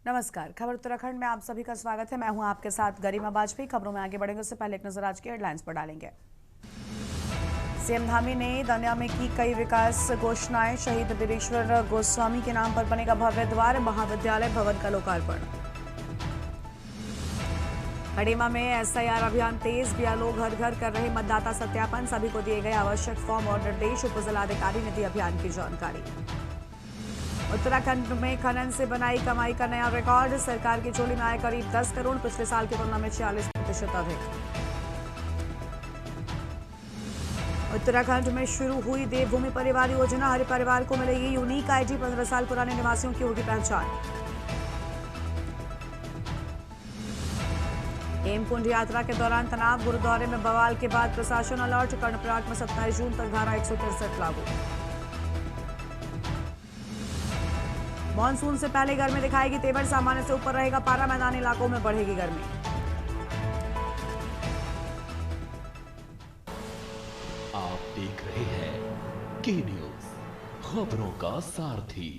नमस्कार। खबर उत्तराखंड में आप सभी का स्वागत है। मैं हूं आपके साथ गरिमा बाजपेयी। खबरों में आगे बढ़ेंगे उससे पहले एक नजर आज की हेडलाइंस पर डालेंगे। सीएम धामी ने दनिया में की कई विकास घोषणाएं। शहीद वीरेश्वर गोस्वामी के नाम पर बनेगा भव्य द्वार, महाविद्यालय भवन का लोकार्पण। खड़ीमा में एसआईआर अभियान तेज, बीएलओ घर घर कर रहे मतदाता सत्यापन। सभी को दिए गए आवश्यक फॉर्म और निर्देश। उप जिलाधिकारी ने दी अभियान की जानकारी। उत्तराखंड में खनन से बनाई कमाई का नया रिकॉर्ड। सरकार की चोली में आए करीब 10 करोड़, पिछले साल की तुलना में 46% अधिक। उत्तराखंड में शुरू हुई देवभूमि परिवार योजना। हर परिवार को मिलेगी यूनिक आईडी। 15 साल पुराने निवासियों की होगी पहचान। हेमकुंड यात्रा के दौरान तनाव, गुरुद्वारे में बवाल के बाद प्रशासन अलर्ट। कर्णप्रयाग में 27 जून तक धारा 163 लागू। मानसून से पहले गर्मी दिखाएगी तेवर, सामान्य से ऊपर रहेगा पारा। मैदानी इलाकों में बढ़ेगी गर्मी। आप देख रहे हैं के न्यूज, खबरों का सारथी।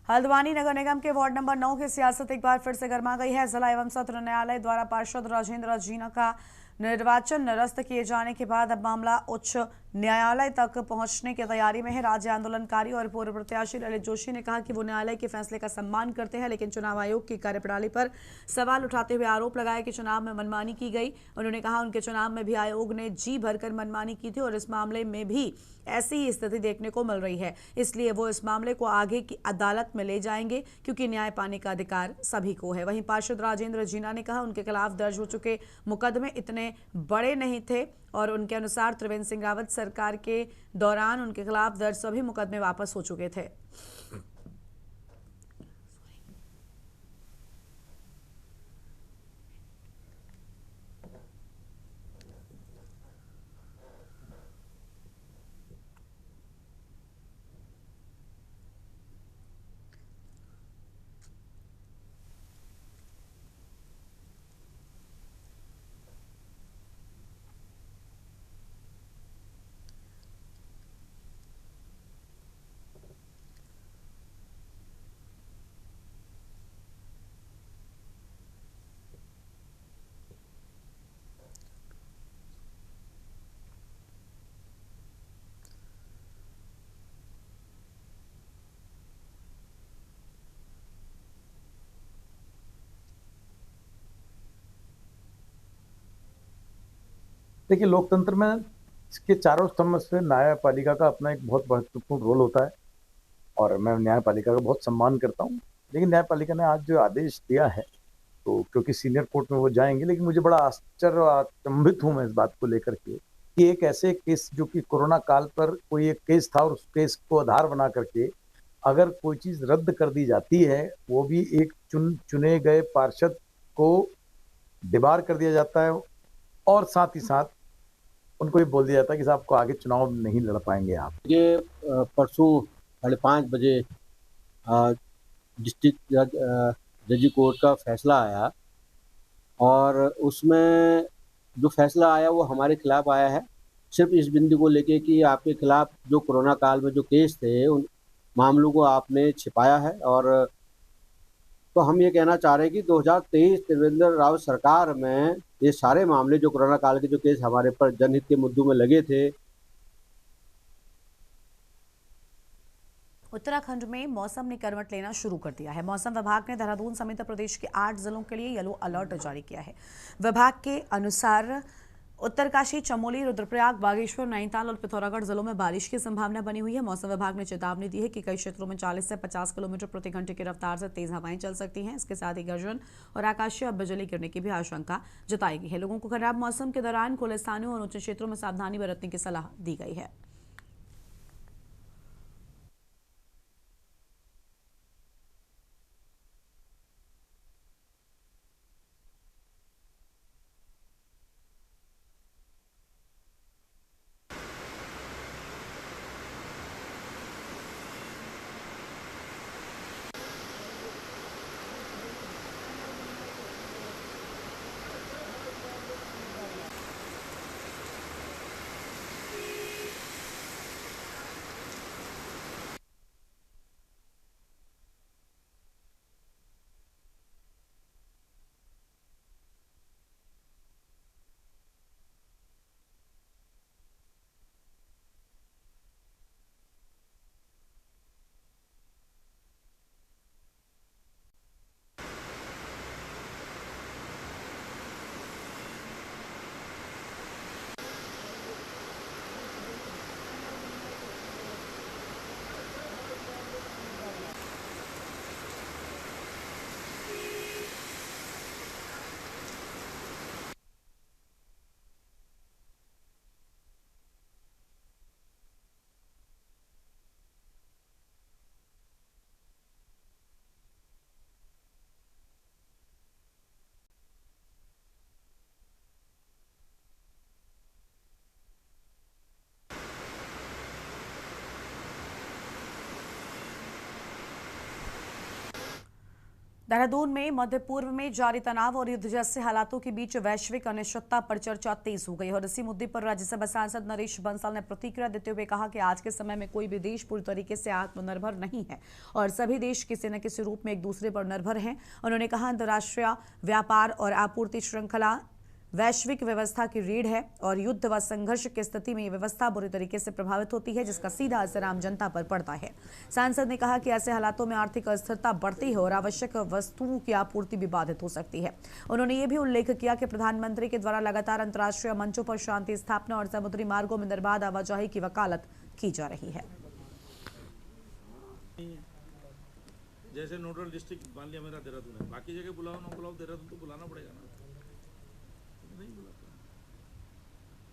हल्द्वानी नगर निगम के वार्ड नंबर 9 की सियासत एक बार फिर से गर्मा गई है। जिला एवं सत्र न्यायालय द्वारा पार्षद राजेंद्र जीना का निर्वाचन निरस्त किए जाने के बाद अब मामला उच्च न्यायालय तक पहुंचने की तैयारी में है। राज्य आंदोलनकारी और पूर्व प्रत्याशी ललित जोशी ने कहा कि वो न्यायालय के फैसले का सम्मान करते हैं, लेकिन चुनाव आयोग की कार्यप्रणाली पर सवाल उठाते हुए आरोप लगाया कि चुनाव में मनमानी की गई। उन्होंने कहा उनके चुनाव में भी आयोग ने जी भरकर मनमानी की थी और इस मामले में भी ऐसी ही स्थिति देखने को मिल रही है। इसलिए वो इस मामले को आगे की अदालत में ले जाएंगे, क्योंकि न्याय पाने का अधिकार सभी को है। वहीं पार्षद राजेंद्र जीना ने कहा उनके खिलाफ दर्ज हो चुके मुकदमे इतने बड़े नहीं थे और उनके अनुसार त्रिवेंद्र सिंह रावत सरकार के दौरान उनके खिलाफ दर्ज सभी मुकदमे वापस हो चुके थे। देखिए, लोकतंत्र में इसके चारों स्तंभ से न्यायपालिका का अपना एक बहुत महत्वपूर्ण रोल होता है और मैं न्यायपालिका का बहुत सम्मान करता हूँ। लेकिन न्यायपालिका ने आज जो आदेश दिया है, तो क्योंकि सीनियर कोर्ट में वो जाएंगे, लेकिन मुझे बड़ा आश्चर्य और अचंभित हूँ मैं इस बात को लेकर के कि एक ऐसे केस जो कि कोरोना काल पर कोई एक केस था और उस केस को आधार बना करके अगर कोई चीज रद्द कर दी जाती है, वो भी एक चुने गए पार्षद को डिबार कर दिया जाता है और साथ ही साथ उनको भी बोल दिया जाता है कि साहब को आगे चुनाव नहीं लड़ पाएंगे आप। ये परसों 5:30 बजे डिस्ट्रिक्ट जज कोर्ट का फैसला आया और उसमें जो फैसला आया वो हमारे खिलाफ आया है। सिर्फ इस बिंदु को लेके कि आपके खिलाफ जो कोरोना काल में जो केस थे उन मामलों को आपने छिपाया है। और तो हम ये कहना चाह रहे हैं कि 2023 त्रिवेंद्र रावत सरकार में ये सारे मामले जो कोरोना काल के जो केस हमारे पर जनहित के मुद्दों में लगे थे। उत्तराखंड में मौसम ने करवट लेना शुरू कर दिया है। मौसम विभाग ने देहरादून समेत प्रदेश के 8 जिलों के लिए येलो अलर्ट जारी किया है। विभाग के अनुसार उत्तरकाशी, चमोली, रुद्रप्रयाग, बागेश्वर, नैनीताल और पिथौरागढ़ जिलों में बारिश की संभावना बनी हुई है। मौसम विभाग ने चेतावनी दी है कि कई क्षेत्रों में 40 से 50 किलोमीटर प्रति घंटे की रफ्तार से तेज हवाएं चल सकती हैं। इसके साथ ही गर्जन और आकाशीय बिजली गिरने की भी आशंका जताई गई है। लोगों को खराब मौसम के दौरान खुले स्थानों और ऊंचे क्षेत्रों में सावधानी बरतने की सलाह दी गई है। देहरादून में मध्य पूर्व में जारी तनाव और युद्ध जैसे हालातों के बीच वैश्विक अनिश्चितता पर चर्चा तेज हो गई और इसी मुद्दे पर राज्यसभा सांसद नरेश बंसल ने प्रतिक्रिया देते हुए कहा कि आज के समय में कोई भी देश पूरी तरीके से आत्मनिर्भर नहीं है और सभी देश किसी न किसी रूप में एक दूसरे पर निर्भर हैं। उन्होंने कहा अंतर्राष्ट्रीय व्यापार और आपूर्ति श्रृंखला वैश्विक व्यवस्था की रीढ़ है और युद्ध व संघर्ष की स्थिति में यह व्यवस्था बुरी तरीके से प्रभावित होती है, जिसका सीधा असर आम जनता पर पड़ता है। सांसद ने कहा कि ऐसे हालातों में आर्थिक अस्थिरता बढ़ती है और आवश्यक वस्तुओं की आपूर्ति भी बाधित हो सकती है। उन्होंने ये भी उल्लेख किया कि प्रधानमंत्री के द्वारा लगातार अंतर्राष्ट्रीय मंचों पर शांति स्थापना और समुद्री मार्गों में निर्बाध आवाजाही की वकालत की जा रही है। जैसे नोडल डिस्ट्रिक्ट मान लिया मेरा देहरादून है, बाकी जगह बुलाओ ना बुलाओ, देहरादून तो बुलाना पड़ेगा ना, नहीं बुलाते।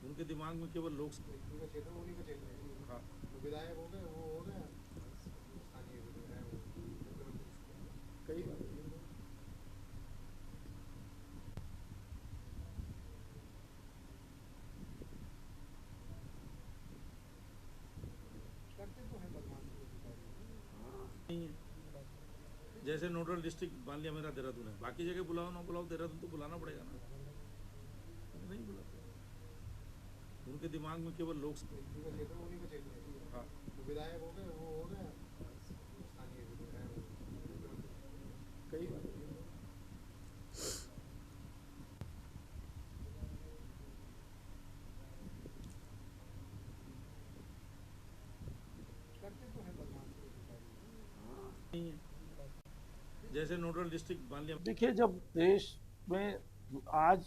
उनके दिमाग में केवल लोग हाँ। विधायक हो गए, वो हो गए स्थानीय कई बार करते तो हैं बदमाशी नहीं है। जैसे नोडल डिस्ट्रिक्ट मान लिया मेरा देहरादून है, बाकी जगह बुलाओ ना बुलाओ, देहरादून तो बुलाना पड़ेगा ना, नहीं बुलाते। उनके दिमाग में केवल लोग हाँ। विधायक हो गए, वो हो गए स्थानीय कई बार करते तो हैं बदमाशी नहीं है। जैसे नोडल डिस्ट्रिक्ट मान लिया, देखिए, जब देश में आज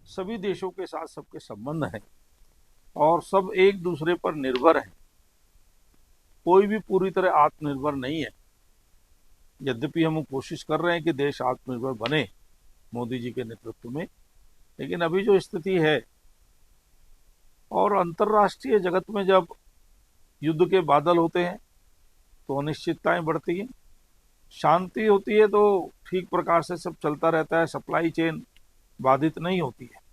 सभी देशों के साथ सबके संबंध हैं और सब एक दूसरे पर निर्भर हैं, कोई भी पूरी तरह आत्मनिर्भर नहीं है। यद्यपि हम कोशिश कर रहे हैं कि देश आत्मनिर्भर बने मोदी जी के नेतृत्व में, लेकिन अभी जो स्थिति है और अंतर्राष्ट्रीय जगत में जब युद्ध के बादल होते हैं तो अनिश्चितताएं बढ़ती हैं। शांति होती है तो ठीक प्रकार से सब चलता रहता है, सप्लाई चेन बाधित नहीं होती है।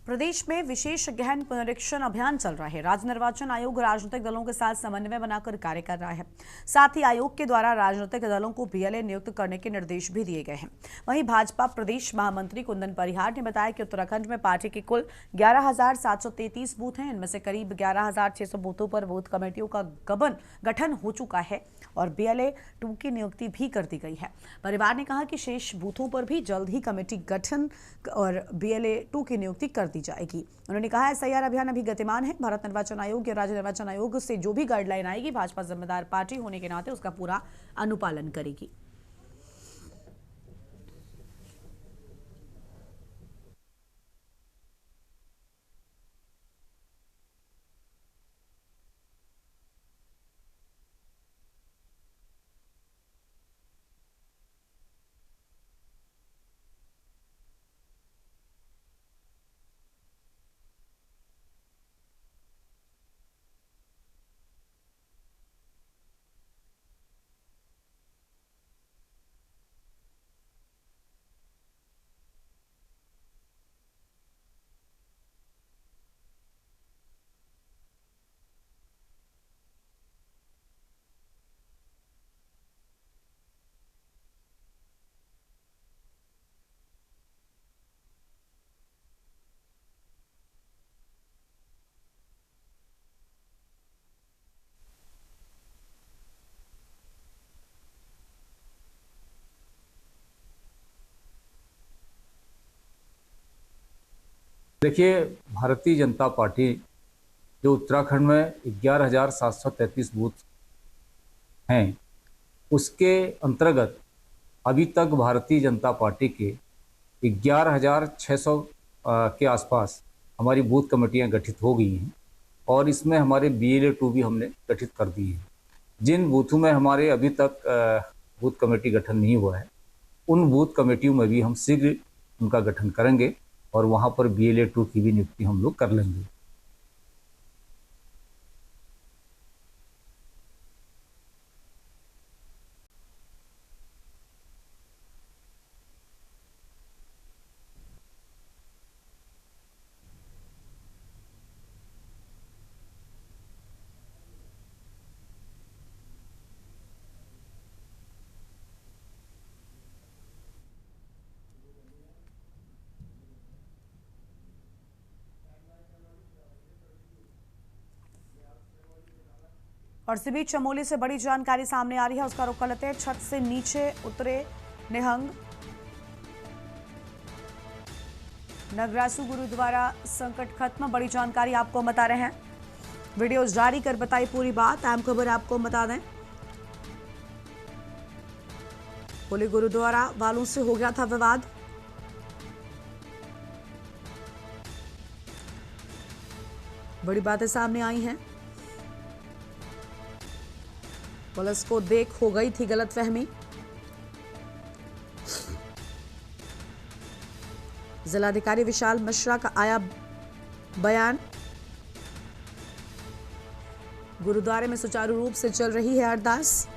प्रदेश में विशेष गहन पुनरीक्षण अभियान चल रहा है। राज्य निर्वाचन आयोग राजनीतिक दलों के साथ समन्वय बनाकर कार्य कर रहा है। साथ ही आयोग के द्वारा राजनीतिक दलों को बीएलए नियुक्त करने के निर्देश भी दिए गए हैं। वहीं भाजपा प्रदेश महामंत्री कुंदन परिहार ने बताया कि उत्तराखंड में पार्टी के कुल 11,733 बूथ हैं। इनमें से करीब 11,600 बूथों पर बूथ कमेटियों का गठन हो चुका है और बीएलए 2 की नियुक्ति भी कर दी गई है। परिवार ने कहा कि शेष बूथों पर भी जल्द ही कमेटी गठन और बीएलए 2 की नियुक्ति कर दी जाएगी। उन्होंने कहा एसआईआर अभियान अभी गतिमान है। भारत निर्वाचन आयोग या राज्य निर्वाचन आयोग से जो भी गाइडलाइन आएगी, भाजपा जिम्मेदार पार्टी होने के नाते उसका पूरा अनुपालन करेगी। देखिए, भारतीय जनता पार्टी जो उत्तराखंड में 11,733 बूथ हैं, उसके अंतर्गत अभी तक भारतीय जनता पार्टी के 11,600 के आसपास हमारी बूथ कमेटियां गठित हो गई हैं और इसमें हमारे बीएलए 2 भी हमने गठित कर दी है। जिन बूथों में हमारे अभी तक बूथ कमेटी गठन नहीं हुआ है, उन बूथ कमेटियों में भी हम शीघ्र उनका गठन करेंगे और वहाँ पर बीएलए 2 की भी नियुक्ति हम लोग कर लेंगे। और इसी बीच चमोली से बड़ी जानकारी सामने आ रही है, उसका रुख कर लेते हैं। छत से नीचे उतरे निहंग। नगरासू गुरुद्वारा संकट खत्म, बड़ी जानकारी आपको बता रहे हैं। वीडियो जारी कर बताई पूरी बात। अहम खबर आपको बता दें, बोले गुरुद्वारा वालों से हो गया था विवाद। बड़ी बातें सामने आई हैं। पुलिस को देख हो गई थी गलतफहमी। जिलाधिकारी विशाल मिश्रा का आया बयान। गुरुद्वारे में सुचारू रूप से चल रही है अरदास।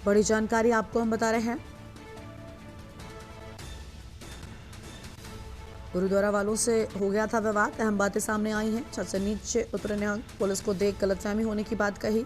बड़ी जानकारी आपको हम बता रहे हैं। गुरुद्वारा वालों से हो गया था विवाद, अहम बातें सामने आई हैं। छत से नीचे उतरे निहंग, पुलिस को देख गलतफहमी होने की बात कही।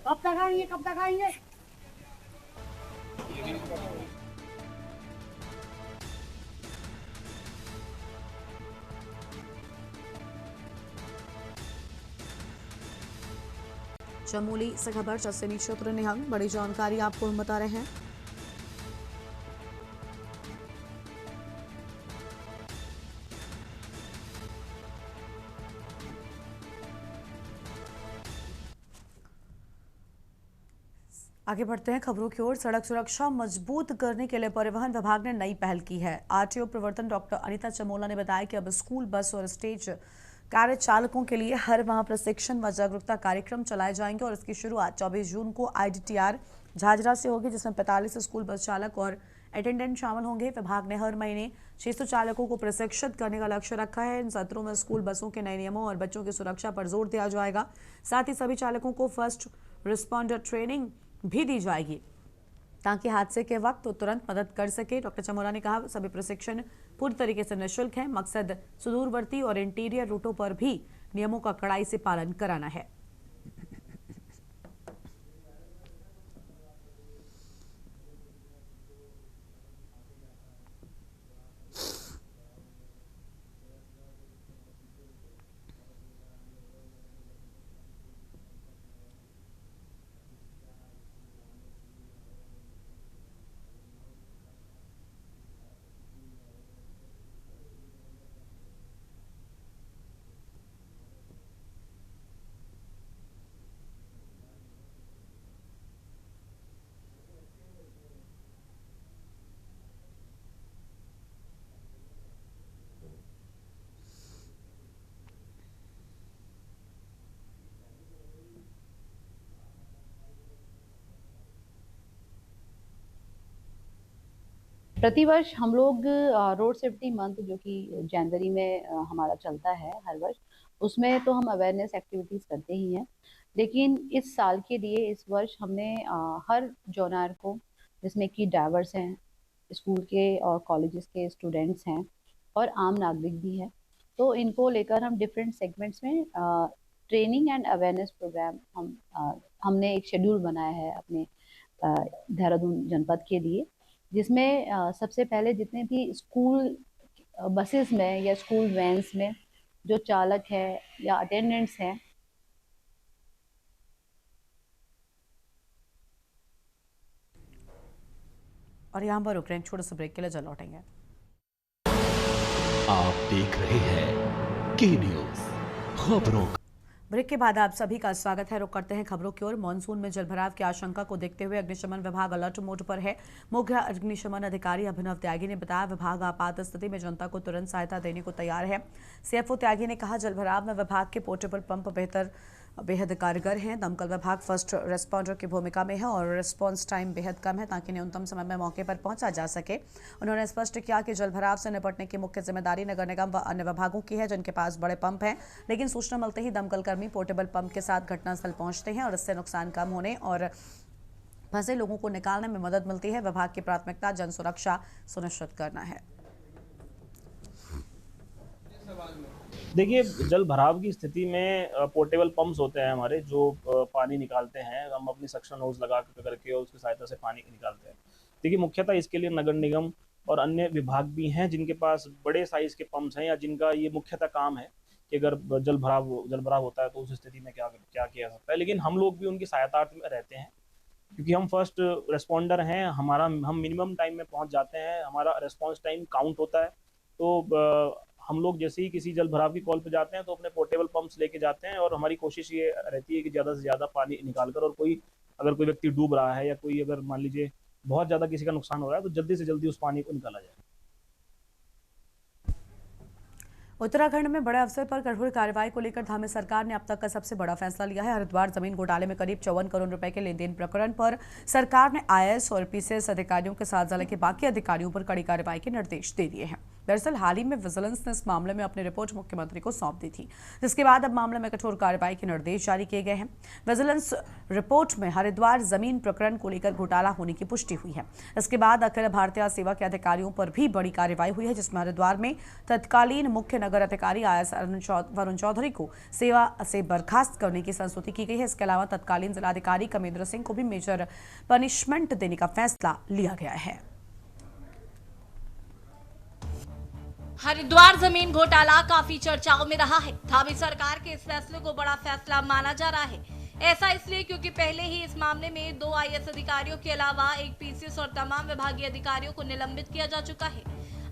कब तक आएंगे, कब तक आएंगे? चमोली से खबर, छत से नीचे उतरे निहंग, बड़ी जानकारी आपको हम बता रहे हैं। आगे बढ़ते हैं खबरों की ओर। सड़क सुरक्षा मजबूत करने के लिए परिवहन विभाग ने नई पहल की है। आरटीओ प्रवर्तन डॉक्टर अनीता चमोला ने बताया कि अब स्कूल बस और स्टेज कार्य चालकों के लिए हर माह प्रशिक्षण व जागरूकता कार्यक्रम चलाए जाएंगे और इसकी शुरुआत 24 जून को आईडीटीआर झाझरा से होगी, जिसमें 45 स्कूल बस चालक और अटेंडेंट शामिल होंगे। विभाग ने हर महीने 600 चालकों को प्रशिक्षित करने का लक्ष्य रखा है। इन सत्रों में स्कूल बसों के नए नियमों और बच्चों की सुरक्षा पर जोर दिया जाएगा। साथ ही सभी चालकों को फर्स्ट रिस्पॉन्डर ट्रेनिंग भी दी जाएगी ताकि हादसे के वक्त तो तुरंत मदद कर सके। डॉक्टर चमोला ने कहा सभी प्रशिक्षण पूरी तरीके से निःशुल्क है। मकसद सुदूरवर्ती और इंटीरियर रूटों पर भी नियमों का कड़ाई से पालन कराना है। प्रतिवर्ष हम लोग रोड सेफ्टी मंथ जो कि जनवरी में हमारा चलता है हर वर्ष, उसमें तो हम अवेयरनेस एक्टिविटीज करते ही हैं। लेकिन इस साल के लिए इस वर्ष हमने हर जॉनर को, जिसमें कि ड्राइवर्स हैं, स्कूल के और कॉलेजेस के स्टूडेंट्स हैं और आम नागरिक भी हैं, तो इनको लेकर हम डिफरेंट सेगमेंट्स में ट्रेनिंग एंड अवेयरनेस प्रोग्राम हमने एक शेड्यूल बनाया है अपने देहरादून जनपद के लिए, जिसमें सबसे पहले जितने भी स्कूल बसेस में या स्कूल वैन्स में जो चालक है या अटेंडेंट्स हैं, और यहाँ पर रुक रहे हैं, छोटे से ब्रेक के लिए जल लौटेंगे। आप देख रहे हैं के न्यूज खबरों। ब्रेक के बाद आप सभी का स्वागत है। रुक करते हैं खबरों की ओर। मानसून में जलभराव की आशंका को देखते हुए अग्निशमन विभाग अलर्ट मोड पर है। मुख्य अग्निशमन अधिकारी अभिनव त्यागी ने बताया, विभाग आपात स्थिति में जनता को तुरंत सहायता देने को तैयार है। सीएफओ त्यागी ने कहा, जलभराव में विभाग के पोर्टेबल पंप बेहद कारगर हैं। दमकल विभाग फर्स्ट रेस्पॉन्डर की भूमिका में है और रिस्पॉन्स टाइम बेहद कम है ताकि न्यूनतम समय में मौके पर पहुंचा जा सके। उन्होंने स्पष्ट किया कि जलभराव से निपटने की मुख्य जिम्मेदारी नगर निगम व अन्य विभागों की है जिनके पास बड़े पंप हैं, लेकिन सूचना मिलते ही दमकल कर्मी पोर्टेबल पंप के साथ घटनास्थल पहुंचते हैं और इससे नुकसान कम होने और फंसे लोगों को निकालने में मदद मिलती है। विभाग की प्राथमिकता जन सुरक्षा सुनिश्चित करना है। देखिए, जल भराव की स्थिति में पोर्टेबल पंप्स होते हैं हमारे, जो पानी निकालते हैं। हम अपनी सक्शन होज लगा करके और उसकी सहायता से पानी निकालते हैं। देखिए, मुख्यतः इसके लिए नगर निगम और अन्य विभाग भी हैं जिनके पास बड़े साइज के पंप्स हैं या जिनका ये मुख्यतः काम है कि अगर जल भराव होता है तो उस स्थिति में क्या किया सकता है। लेकिन हम लोग भी उनकी सहायतार्थ में रहते हैं क्योंकि हम फर्स्ट रेस्पॉन्डर हैं। हम मिनिमम टाइम में पहुँच जाते हैं, हमारा रेस्पॉन्स टाइम काउंट होता है। तो हम लोग जैसे ही किसी जल भराव की कॉल पे जाते हैं तो अपने पोर्टेबल पंप्स लेके जाते हैं और हमारी कोशिश ये रहती है कि ज़्यादा से ज़्यादा पानी निकालकर, और अगर कोई व्यक्ति डूब रहा है या कोई अगर मान लीजिए बहुत ज़्यादा किसी का नुकसान हो रहा है तो जल्दी से जल्दी उस पानी को निकाला जाए। उत्तराखंड में बड़े अवसर पर कठोर कार्रवाई को लेकर धामी सरकार ने अब तक का सबसे बड़ा फैसला लिया है। हरिद्वार जमीन घोटाले में करीब 54 करोड़ रुपए के लेन देन प्रकरण पर सरकार ने आईएएस और पीसीएस अधिकारियों के साथ जिले के बाकी अधिकारियों पर कड़ी कार्रवाई के निर्देश दे दिए हैं। दरअसल हाल ही में विजिलेंस ने इस मामले में अपनी रिपोर्ट मुख्यमंत्री को सौंप दी थी, जिसके बाद अब मामले में कठोर कार्रवाई के निर्देश जारी किए गए हैं। विजिलेंस रिपोर्ट में हरिद्वार जमीन प्रकरण को लेकर घोटाला होने की पुष्टि हुई है। इसके बाद अखिल भारतीय सेवा के अधिकारियों पर भी बड़ी कार्रवाई हुई है, जिसमें हरिद्वार में तत्कालीन मुख्य नगर अधिकारी आईएएस वरुण चौधरी को सेवा से बर्खास्त करने की संस्तुति की गई है। इसके अलावा तत्कालीन जिलाधिकारी कमेंद्र सिंह को भी मेजर पनिशमेंट देने का फैसला लिया गया है। हरिद्वार जमीन घोटाला काफी चर्चाओं में रहा है। धामी सरकार के इस फैसले को बड़ा फैसला माना जा रहा है। ऐसा इसलिए क्योंकि पहले ही इस मामले में 2 आईएएस अधिकारियों के अलावा एक पीसीएस और तमाम विभागीय अधिकारियों को निलंबित किया जा चुका है।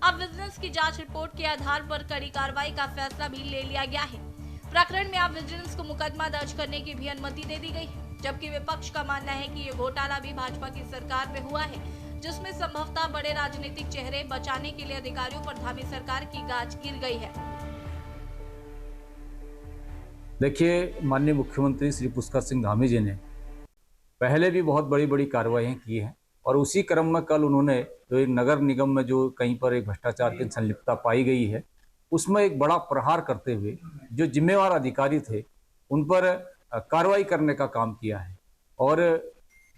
अब विजिलेंस की जांच रिपोर्ट के आधार पर कड़ी कार्रवाई का फैसला भी ले लिया गया है। प्रकरण में अब विजिलेंस को मुकदमा दर्ज करने की भी अनुमति दे दी गई है, जबकि विपक्ष का मानना है कि ये घोटाला भी भाजपा की सरकार में हुआ है, जिसमें संभवतः बड़े राजनीतिक चेहरे बचाने के लिए अधिकारियों पर धामी सरकार की गाज गिर गई है। देखिए, माननीय मुख्यमंत्री श्री पुष्कर सिंह धामी जी ने पहले भी बहुत बड़ी बड़ी कार्रवाई की हैं और उसी क्रम में कल उन्होंने जो एक नगर निगम में जो कहीं पर एक भ्रष्टाचार की संलिप्तता पाई गई है, उसमें एक बड़ा प्रहार करते हुए जो जिम्मेवार अधिकारी थे उन पर कार्रवाई करने का काम किया है। और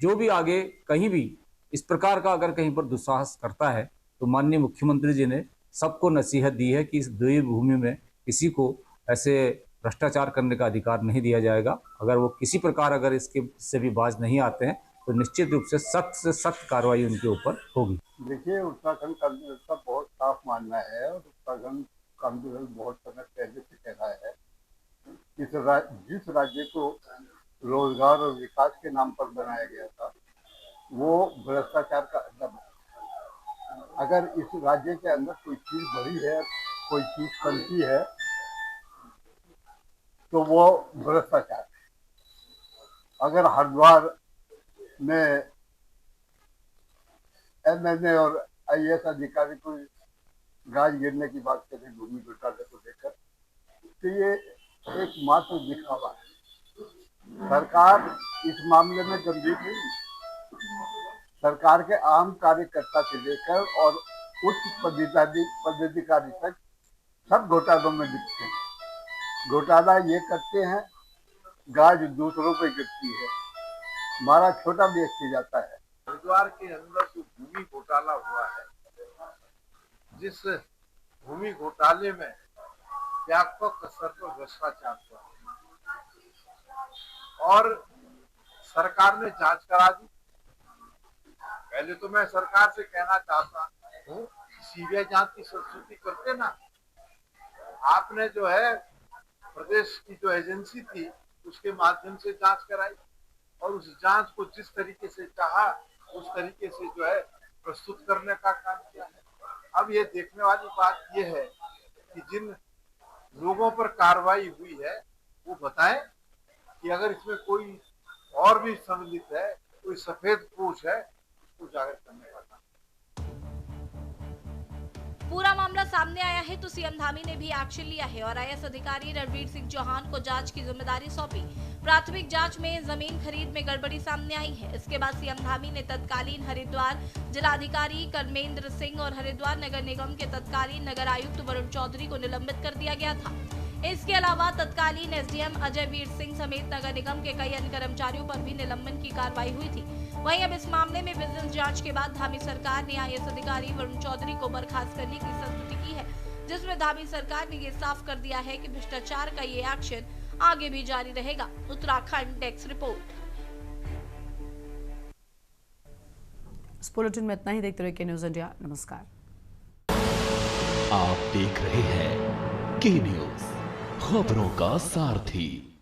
जो भी आगे कहीं भी इस प्रकार का अगर कहीं पर दुस्साहस करता है तो माननीय मुख्यमंत्री जी ने सबको नसीहत दी है कि इस देवी भूमि में किसी को ऐसे भ्रष्टाचार करने का अधिकार नहीं दिया जाएगा। अगर वो किसी प्रकार अगर इसके से भी बाज नहीं आते हैं तो निश्चित रूप से सख्त कार्रवाई उनके ऊपर होगी। देखिए, उत्तराखंड का का बहुत साफ मानना है और उत्तराखंड कांग्रेस बहुत समय पहले से कह रहा है जिस राज्य को रोजगार और विकास के नाम पर बनाया गया था वो भ्रष्टाचार का अड्डा बना। अगर इस राज्य के अंदर कोई चीज बढ़ी है, कोई चीज बनती है तो वो भ्रष्टाचार है। अगर हरिद्वार में एमएलए और आईएएस अधिकारी को गाज गिरने की बात करें भूमि घोटाले को लेकर, तो ये एक मात्र दिखावा है। सरकार इस मामले में गंभीर नहीं। सरकार के आम कार्यकर्ता से लेकर और उच्च पदाधिकारी तक सब घोटालों में दिखते हैं। घोटाला ये करते हैं, गाज दूसरों पे गिरती है, हमारा छोटा बेच जाता है। हरिद्वार के अंदर जो भूमि घोटाला हुआ है, जिस भूमि घोटाले में व्यापक स्तर पर भ्रष्टाचार हुआ और सरकार ने जांच करा दी। पहले तो मैं सरकार से कहना चाहता हूँ सीबीआई जांच की संस्तुति करते ना। आपने जो है प्रदेश की जो एजेंसी थी उसके माध्यम से जांच कराई और उस जांच को जिस तरीके से चाहा उस तरीके से जो है प्रस्तुत करने का काम किया है। अब ये देखने वाली बात ये है कि जिन लोगों पर कार्रवाई हुई है वो बताएं कि अगर इसमें कोई और भी सम्मिलित है, कोई सफेद पोश है, उसको उजागर करने का काम। पूरा मामला सामने आया है तो सीएम धामी ने भी एक्शन लिया है और आईएएस अधिकारी रणवीर सिंह चौहान को जांच की जिम्मेदारी सौंपी। प्राथमिक जांच में जमीन खरीद में गड़बड़ी सामने आई है। इसके बाद सीएम धामी ने तत्कालीन हरिद्वार जिलाधिकारी कर्मेंद्र सिंह और हरिद्वार नगर निगम के तत्कालीन नगर आयुक्त वरुण चौधरी को निलंबित कर दिया गया था। इसके अलावा तत्कालीन एसडीएम अजय वीर सिंह समेत नगर निगम के कई अन्य कर्मचारियों पर भी निलंबन की कार्रवाई हुई थी। वहीं अब इस मामले में विजिलेंस जांच के बाद धामी सरकार ने आईएएस अधिकारी वरुण चौधरी को बर्खास्त करने की संस्तुति की है, जिसमें धामी सरकार ने ये साफ कर दिया है कि भ्रष्टाचार का ये एक्शन आगे भी जारी रहेगा। Uttarakhand desk report. इस बुलेटिन में इतना ही। देखते रहिए के न्यूज इंडिया। नमस्कार। आप देख रहे हैं के न्यूज, खबरों का सारथी।